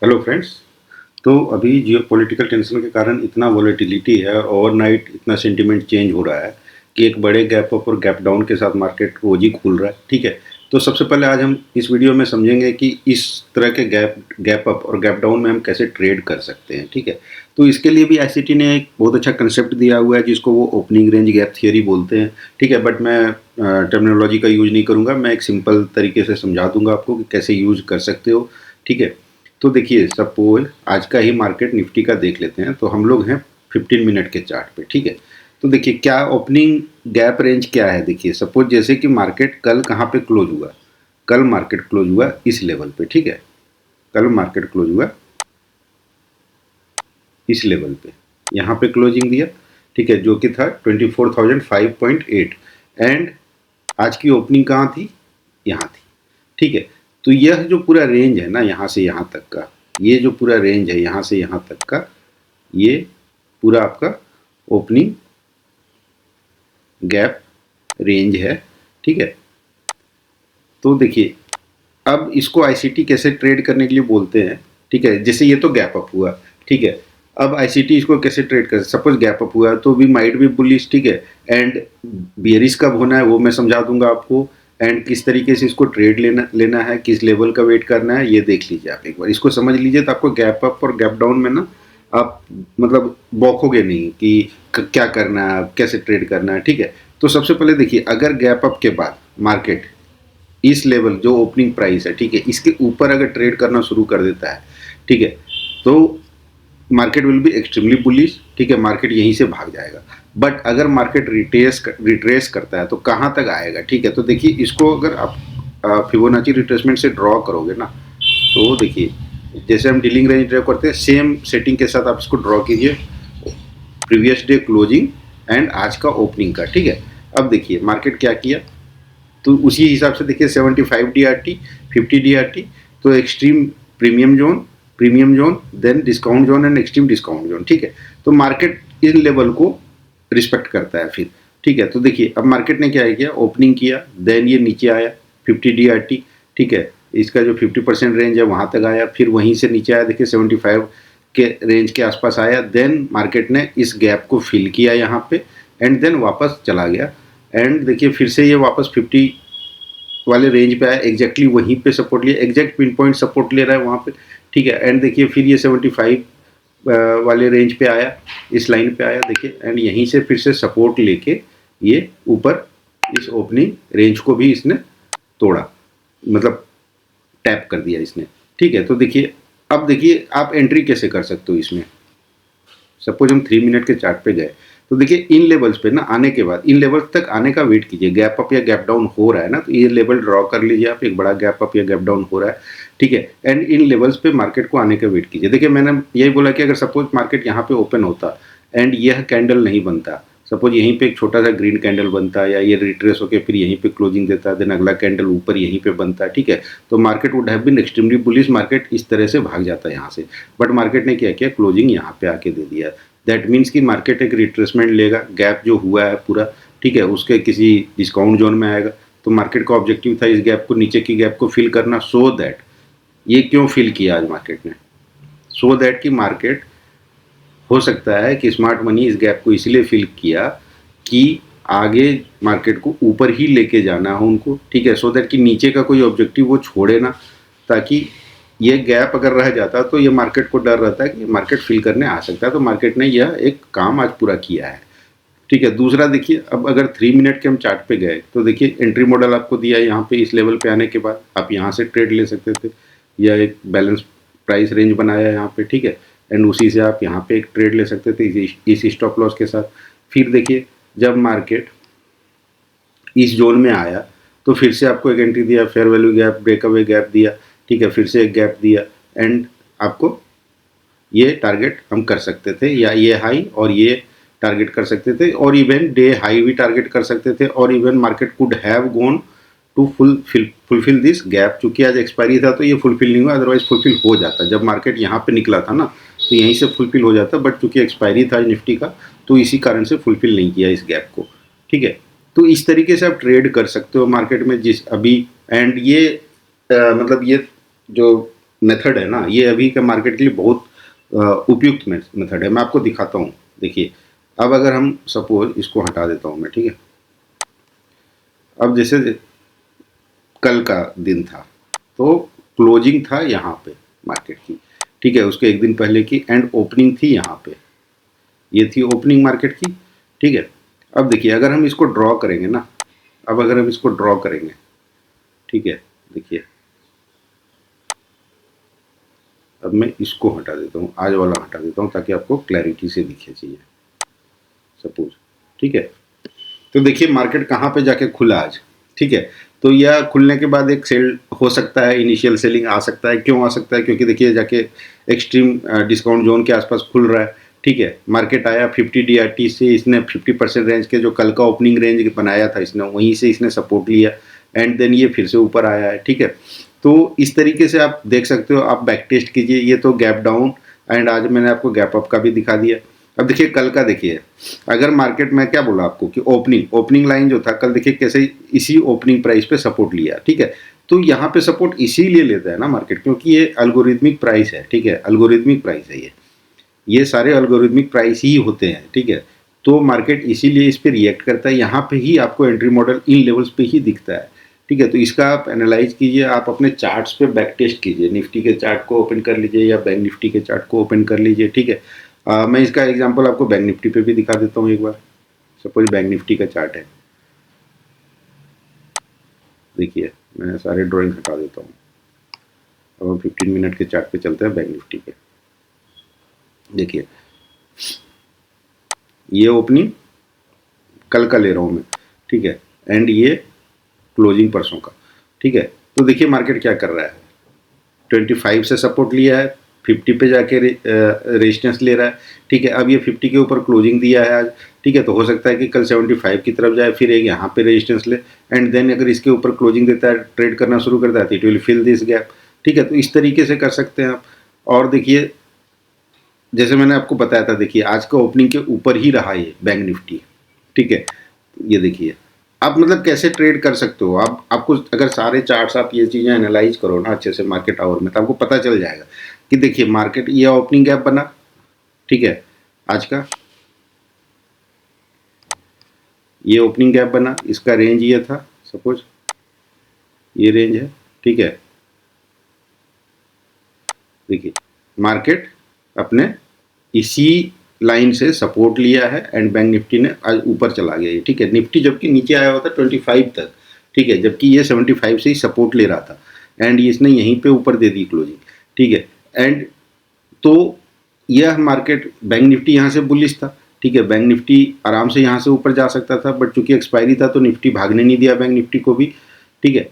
Hello friends. तो अभी geopolitical tension के कारण इतना वॉलेटिलिटी है और ओवरनाइट इतना सेंटीमेंट चेंज हो रहा है कि एक बड़े गैप अप और गैप डाउन के साथ मार्केट रोज ही खुल रहा है। ठीक है, तो सबसे पहले आज हम इस वीडियो में समझेंगे कि इस तरह के गैप गैप अप और गैप डाउन में हम कैसे ट्रेड कर सकते हैं। ठीक है, तो इसके लिए भी आईसीटी ने एक बहुत अच्छा कंसेप्ट दिया हुआ है जिसको वो ओपनिंग रेंज गैप थियोरी बोलते हैं। ठीक है, बट मैं टर्मिनोलॉजी का यूज नहीं करूंगा, मैं एक सिंपल तरीके से समझा दूंगा आपको कि कैसे यूज कर सकते हो। ठीक है, तो देखिए सपोज आज का ही मार्केट निफ्टी का देख लेते हैं। तो हम लोग हैं 15 मिनट के चार्ट पे। ठीक है, तो देखिए क्या ओपनिंग गैप रेंज क्या है। देखिए सपोज जैसे कि मार्केट कल कहाँ पे क्लोज हुआ, कल मार्केट क्लोज हुआ इस लेवल पे। ठीक है, कल मार्केट क्लोज हुआ इस लेवल पे, यहाँ पे क्लोजिंग दिया। ठीक है, जो कि था 24,005.8 एंड आज की ओपनिंग कहाँ थी, यहाँ थी। ठीक है, तो यह जो पूरा रेंज है ना, यहाँ से यहाँ तक का, ये जो पूरा रेंज है यहाँ से यहाँ तक का, ये पूरा आपका ओपनिंग गैप रेंज है। ठीक है, तो देखिए अब इसको आईसीटी कैसे ट्रेड करने के लिए बोलते हैं। ठीक है, जैसे ये तो गैप अप हुआ। ठीक है, अब आईसीटी इसको कैसे ट्रेड कर, सपोज गैप अप हुआ तो वी माइट बी बुलिश। ठीक है, एंड बियरिश कब होना है वो मैं समझा दूंगा आपको, एंड किस तरीके से इसको ट्रेड लेना लेना है, किस लेवल का वेट करना है, ये देख लीजिए। आप एक बार इसको समझ लीजिए तो आपको गैप अप और गैप डाउन में ना आप मतलब बौखोगे नहीं कि क्या करना है, कैसे ट्रेड करना है। ठीक है, तो सबसे पहले देखिए अगर गैप अप के बाद मार्केट इस लेवल जो ओपनिंग प्राइस है, ठीक है, इसके ऊपर अगर ट्रेड करना शुरू कर देता है, ठीक है, तो market will be extremely bullish. ठीक है, मार्केट यहीं से भाग जाएगा। बट अगर मार्केट रिट्रेस करता है तो कहाँ तक आएगा। ठीक है, तो देखिए इसको अगर आप फिबोनाची रिट्रेसमेंट से ड्रॉ करोगे ना, तो देखिए जैसे हम डीलिंग रेंज ड्रॉ करते हैं सेम सेटिंग के साथ आप इसको ड्रॉ कीजिए, प्रीवियस डे क्लोजिंग एंड आज का ओपनिंग का। ठीक है, अब देखिए मार्केट क्या किया, तो उसी हिसाब से देखिए 75 DRT, 50 DRT, तो extreme premium zone then discount zone and extreme discount zone. ठीक है, तो मार्केट इन लेवल को रिस्पेक्ट करता है फिर। ठीक है, तो देखिए अब मार्केट ने क्या किया, ओपनिंग किया, देन ये नीचे आया 50 DRT। ठीक है, इसका जो 50% रेंज है वहाँ तक आया, फिर वहीं से नीचे आया, देखिए 75 के रेंज के आसपास आया, देन मार्केट ने इस गैप को फिल किया यहाँ पे एंड देन वापस चला गया। एंड देखिए फिर से ये वापस 50 वाले रेंज पे आया, एग्जैक्टली वहीं पे सपोर्ट लिया, एग्जैक्ट पिन पॉइंट सपोर्ट ले रहा है वहाँ पे। ठीक है, एंड देखिए फिर ये 75 वाले रेंज पे आया, इस लाइन पे आया देखिए, एंड यहीं से फिर से सपोर्ट लेके ये ऊपर इस ओपनिंग रेंज को भी इसने तोड़ा, मतलब टैप कर दिया इसने। ठीक है, तो देखिए अब देखिए आप एंट्री कैसे कर सकते हो इसमें। सपोज हम 3 मिनट के चार्ट पे गए, तो देखिए इन लेवल्स पे ना आने के बाद, इन लेवल्स तक आने का वेट कीजिए। गैप अप या गैप डाउन हो रहा है ना, तो ये लेवल ड्रॉ कर लीजिए आप, एक बड़ा गैप अप या गैप डाउन हो रहा है। ठीक है, एंड इन लेवल्स पे मार्केट को आने का वेट कीजिए। देखिए मैंने यही बोला कि अगर सपोज मार्केट यहाँ पे ओपन होता एंड यह कैंडल नहीं बनता, सपोज यहीं पे एक छोटा सा ग्रीन कैंडल बनता या ये रिट्रेस होकर फिर यहीं पे क्लोजिंग देता, देन अगला कैंडल ऊपर यहीं पे बनता। ठीक है, तो market would have been extremely bullish, market इस तरह से भाग जाता है यहाँ से। बट मार्केट ने क्या किया, क्लोजिंग यहाँ पे आके दे दिया। दैट मीन्स कि मार्केट एक रिट्रेसमेंट लेगा, गैप जो हुआ है पूरा, ठीक है, उसके किसी डिस्काउंट जोन में आएगा। तो मार्केट का ऑब्जेक्टिव था इस गैप को, नीचे की गैप को फिल करना। सो दैट ये क्यों फिल किया आज मार्केट ने, सो दैट कि मार्केट हो सकता है कि स्मार्ट मनी इस गैप को इसलिए फिल किया कि आगे मार्केट को ऊपर ही लेके जाना हो उनको। ठीक है, सो दैट कि नीचे का कोई ऑब्जेक्टिव वो छोड़े ना, ताकि ये गैप अगर रह जाता तो ये मार्केट को डर रहता है कि मार्केट फिल करने आ सकता है। तो मार्केट ने यह एक काम आज पूरा किया है। ठीक है, दूसरा देखिए अब अगर 3 मिनट के हम चार्ट पे गए तो देखिए एंट्री मॉडल आपको दिया है यहाँ पे, इस लेवल पे आने के बाद आप यहाँ से ट्रेड ले सकते थे, या एक बैलेंस प्राइस रेंज बनाया है यहाँ पे। ठीक है, एंड उसी से आप यहाँ पे एक ट्रेड ले सकते थे इस स्टॉप लॉस के साथ। फिर देखिए जब मार्केट इस जोन में आया तो फिर से आपको एक एंट्री दिया, fair value gap, breakaway gap दिया। ठीक है, फिर से एक गैप दिया एंड आपको ये टारगेट हम कर सकते थे, या ये हाई और ये टारगेट कर सकते थे, और इवन डे हाई भी टारगेट कर सकते थे, और even market could have gone to fulfil this gap. चूंकि आज एक्सपायरी था तो ये फुलफिल नहीं हुआ, अदरवाइज फुलफिल हो जाता। जब मार्केट यहाँ पे निकला था ना तो यहीं से फुलफिल हो जाता, बट चूंकि एक्सपायरी था निफ्टी का तो इसी कारण से फुलफिल नहीं किया इस गैप को। ठीक है, तो इस तरीके से आप ट्रेड कर सकते हो मार्केट में जिस अभी, एंड ये मतलब ये जो मेथड है ना, ये अभी के मार्केट के लिए बहुत उपयुक्त मेथड है। मैं आपको दिखाता हूँ। देखिए, अब अगर हम सपोज इसको हटा देता हूँ मैं, ठीक है। अब जैसे कल का दिन था तो क्लोजिंग था यहाँ पे मार्केट की, ठीक है, उसके एक दिन पहले की, एंड ओपनिंग थी यहाँ पे, ये थी ओपनिंग मार्केट की, ठीक है। अब देखिए अगर हम इसको ड्रॉ करेंगे ना, अब अगर हम इसको ड्रॉ करेंगे, ठीक है, देखिए अब मैं इसको हटा देता हूँ, आज वाला हटा देता हूँ ताकि आपको क्लैरिटी से दिखे चाहिए सपोज, ठीक है। तो देखिए मार्केट कहाँ पे जाके खुला आज, ठीक है। तो यह खुलने के बाद एक सेल हो सकता है, इनिशियल सेलिंग आ सकता है। क्यों आ सकता है? क्योंकि देखिए जाके एक्सट्रीम डिस्काउंट जोन के आसपास खुल रहा है, ठीक है। मार्केट आया 50 DRT से, इसने 50% रेंज के जो कल का ओपनिंग रेंज बनाया था इसने, वहीं से इसने सपोर्ट लिया एंड देन ये फिर से ऊपर आया है, ठीक है। तो इस तरीके से आप देख सकते हो, आप बैक टेस्ट कीजिए। ये तो गैप डाउन एंड आज मैंने आपको गैप अप का भी दिखा दिया। अब देखिए कल का, देखिए अगर मार्केट में क्या बोला आपको कि ओपनिंग लाइन जो था कल, देखिए कैसे इसी ओपनिंग प्राइस पे सपोर्ट लिया, ठीक है। तो यहाँ पे सपोर्ट इसीलिए लेता है ना मार्केट, क्योंकि ये अल्गोरिथमिक प्राइस है, ठीक है, अल्गोरिथमिक प्राइस है ये सारे अल्गोरिथमिक प्राइस ही होते हैं, ठीक है। तो मार्केट इसीलिए इस पर रिएक्ट करता है। यहाँ पे ही आपको एंट्री मॉडल इन लेवल्स पे ही दिखता है, ठीक है। तो इसका आप एनालाइज कीजिए, आप अपने चार्ट्स पे बैक टेस्ट कीजिए, निफ्टी के चार्ट को ओपन कर लीजिए या बैंक निफ्टी के चार्ट को ओपन कर लीजिए, ठीक है। मैं इसका एग्जांपल आपको बैंक निफ्टी पे भी दिखा देता हूँ एक बार। सपोज बैंक निफ्टी का चार्ट है, देखिए मैं सारे ड्राइंग हटा देता हूँ। अब हम 15 मिनट के चार्ट पे चलते हैं बैंक निफ्टी पे। देखिए ये ओपनिंग कल का ले रहा हूँ मैं, ठीक है, एंड ये क्लोजिंग परसों का, ठीक है। तो देखिए मार्केट क्या कर रहा है, 25 से सपोर्ट लिया है, 50 पे जाके रेजिस्टेंस ले रहा है, ठीक है। अब ये 50 के ऊपर क्लोजिंग दिया है आज, ठीक है। तो हो सकता है कि कल 75 की तरफ जाए, फिर एक यहाँ पे रेजिस्टेंस ले एंड देन अगर इसके ऊपर क्लोजिंग देता है, ट्रेड करना शुरू करता है, तो it will fill this gap, ठीक है। तो इस तरीके से कर सकते हैं आप। और देखिए जैसे मैंने आपको बताया था, देखिए आज का ओपनिंग के ऊपर ही रहा ये बैंक निफ्टी, ठीक है। ये देखिए आप मतलब कैसे ट्रेड कर सकते हो आप, आपको अगर सारे चार्ट्स आप ये चीज़ें एनालाइज करो ना अच्छे से मार्केट आवर में, तो आपको पता चल जाएगा कि देखिए मार्केट ये ओपनिंग गैप बना, ठीक है, आज का ये ओपनिंग गैप बना, इसका रेंज ये था, सपोज ये रेंज है, ठीक है। देखिए मार्केट अपने इसी लाइन से सपोर्ट लिया है एंड बैंक निफ्टी ने आज ऊपर चला गया, ठीक है। निफ्टी जबकि नीचे आया हुआ था 25 तक, ठीक है, जबकि ये 75 से ही सपोर्ट ले रहा था एंड इसने यहीं पे ऊपर दे दी क्लोजिंग, ठीक है। एंड तो यह मार्केट बैंक निफ्टी यहाँ से बुलिश था, ठीक है, बैंक निफ्टी आराम से यहाँ से ऊपर जा सकता था, बट चूंकि एक्सपायरी था तो निफ्टी भागने नहीं दिया बैंक निफ्टी को भी, ठीक है।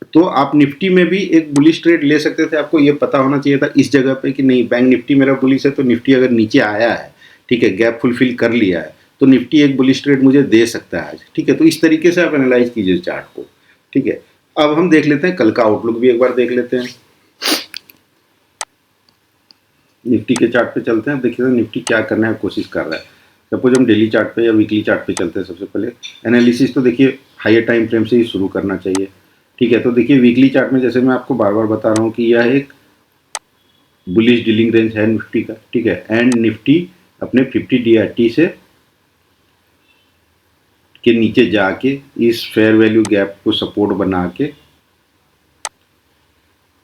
तो आप निफ्टी में भी एक बुलिश ट्रेड ले सकते थे। आपको ये पता होना चाहिए था इस जगह पे कि नहीं बैंक निफ्टी मेरा बुलिश है, तो निफ्टी अगर नीचे आया है, ठीक है, गैप फुलफिल कर लिया है, तो निफ्टी एक बुलिश ट्रेड मुझे दे सकता है आज, ठीक है। तो इस तरीके से आप एनालाइज कीजिए चार्ट को, ठीक है। अब हम देख लेते हैं कल का आउटलुक भी एक बार देख लेते हैं। निफ्टी के चार्ट पे चलते हैं, देखिए निफ्टी क्या करने की कोशिश कर रहा है। सपोज हम डेली चार्ट पे या वीकली चार्ट पे चलते हैं। सबसे पहले एनालिसिस तो देखिए हायर टाइम फ्रेम से ही शुरू करना चाहिए, ठीक है। तो देखिए वीकली चार्ट में जैसे मैं आपको बार बार बता रहा हूँ कि यह एक बुलिश डीलिंग रेंज है निफ्टी का, ठीक है, एंड निफ्टी अपने 50 DRT से के नीचे जाके इस फेयर वैल्यू गैप को सपोर्ट बना के,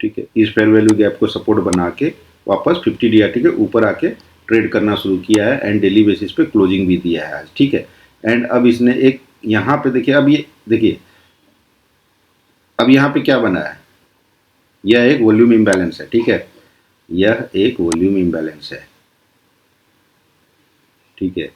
ठीक है, इस फेयर वैल्यू गैप को सपोर्ट बना के वापस 50 DRT के ऊपर आके ट्रेड करना शुरू किया है एंड डेली बेसिस पे क्लोजिंग भी दिया है आज, ठीक है। एंड अब इसने एक यहाँ पे देखिए, अब ये देखिए अब यहाँ पे क्या बना है, यह एक वॉल्यूम इम्बैलेंस है, ठीक है, यह एक वॉल्यूम इम्बैलेंस है, ठीक है।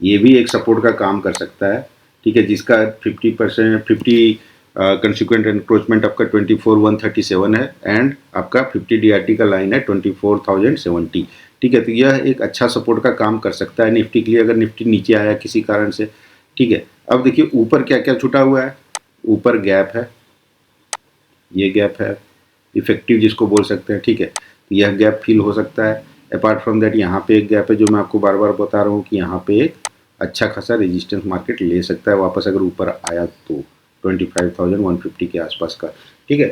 ये भी एक सपोर्ट का काम कर सकता है, ठीक है, जिसका 50% 50 कंसिक्वेंट एनक्रोचमेंट आपका 24,137 है एंड आपका 50 DRT का लाइन है 24,070, ठीक है। तो यह एक अच्छा सपोर्ट का काम कर सकता है निफ्टी के लिए, अगर निफ्टी नीचे आया किसी कारण से, ठीक है। अब देखिए ऊपर क्या क्या छुटा हुआ है, ऊपर गैप है, ये गैप है इफेक्टिव जिसको बोल सकते हैं, ठीक है। तो यह गैप फिल हो सकता है। अपार्ट फ्रॉम दैट यहाँ पे एक गैप है जो मैं आपको बार बार बता रहा हूँ कि यहाँ पे एक अच्छा खासा रेजिस्टेंस मार्केट ले सकता है वापस अगर ऊपर आया तो 25,150 के आसपास का, ठीक है।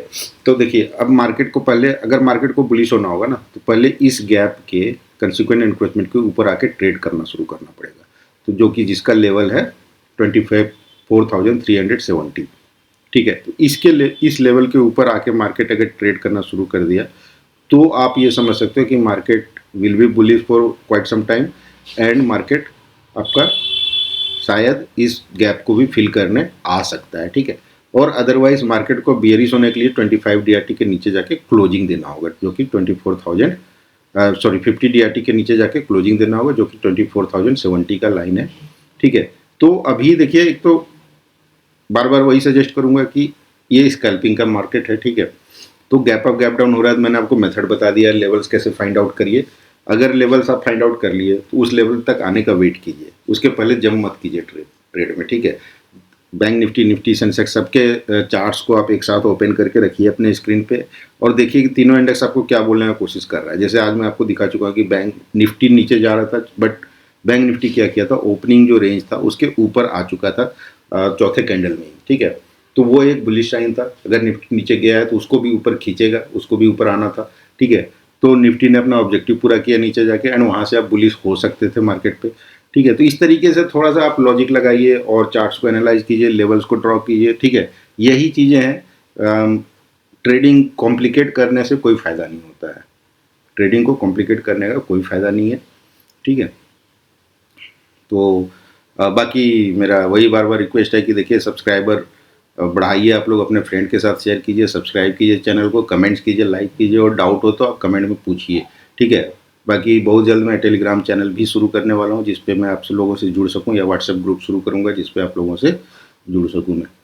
तो देखिए अब मार्केट को पहले, अगर मार्केट को बुलिश होना होगा ना, तो पहले इस गैप के कंसिक्वेंट एनक्रोचमेंट के ऊपर आके ट्रेड करना शुरू करना पड़ेगा, तो जो कि जिसका लेवल है 24,370, ठीक है। तो इस लेवल के ऊपर आके मार्केट अगर ट्रेड करना शुरू कर दिया तो आप ये समझ सकते हो कि market will be bullish for quite some time, and market आपका शायद इस गैप को भी फिल करने आ सकता है, ठीक है। और अदरवाइज मार्केट को बियरिश होने के लिए 25 DRT के नीचे जाके क्लोजिंग देना होगा, जो कि 50 DRT के नीचे जाके क्लोजिंग देना होगा, जो कि 24,070 का लाइन है, ठीक है। तो अभी देखिए, एक तो बार बार वही सजेस्ट करूंगा कि ये स्कैल्पिंग का मार्केट है, ठीक है। तो गैप अप गैप डाउन हो रहा है, तो मैंने आपको मेथड बता दिया, लेवल्स कैसे फाइंड आउट करिए। अगर लेवल्स आप फाइंड आउट कर लिए तो उस लेवल तक आने का वेट कीजिए, उसके पहले जंप मत कीजिए ट्रेड में, ठीक है। बैंक निफ्टी, निफ्टी, सेंसेक्स सबके चार्ट्स को आप एक साथ ओपन करके रखिए अपने स्क्रीन पे, और देखिए कि तीनों इंडेक्स आपको क्या बोलने की कोशिश कर रहा है। जैसे आज मैं आपको दिखा चुका हूँ कि बैंक निफ्टी नीचे जा रहा था, बट बैंक निफ्टी क्या किया था, ओपनिंग जो रेंज था उसके ऊपर आ चुका था चौथे कैंडल में, ठीक है। तो वो एक बुलिश साइन था, अगर निफ्टी नीचे गया है तो उसको भी ऊपर खींचेगा, उसको भी ऊपर आना था, ठीक है। तो निफ्टी ने अपना ऑब्जेक्टिव पूरा किया नीचे जाके, एंड वहाँ से आप बुलिश हो सकते थे मार्केट पे, ठीक है। तो इस तरीके से थोड़ा सा आप लॉजिक लगाइए और चार्ट्स को एनालाइज कीजिए, लेवल्स को ड्रॉ कीजिए, ठीक है। यही चीज़ें हैं। ट्रेडिंग कॉम्प्लिकेट करने से कोई फ़ायदा नहीं होता है, ट्रेडिंग को कॉम्प्लिकेट करने का कोई फ़ायदा नहीं है, ठीक है। तो बाकी मेरा वही बार बार रिक्वेस्ट है कि देखिए सब्सक्राइबर बढ़ाइए, आप लोग अपने फ्रेंड के साथ शेयर कीजिए, सब्सक्राइब कीजिए चैनल को, कमेंट्स कीजिए, लाइक कीजिए, और डाउट हो तो आप कमेंट में पूछिए, ठीक है। बाकी बहुत जल्द मैं टेलीग्राम चैनल भी शुरू करने वाला हूँ, जिस पे मैं आपसे लोगों से जुड़ सकूँ, या व्हाट्सएप ग्रुप शुरू करूँगा जिस पे आप लोगों से जुड़ सकूँ मैं।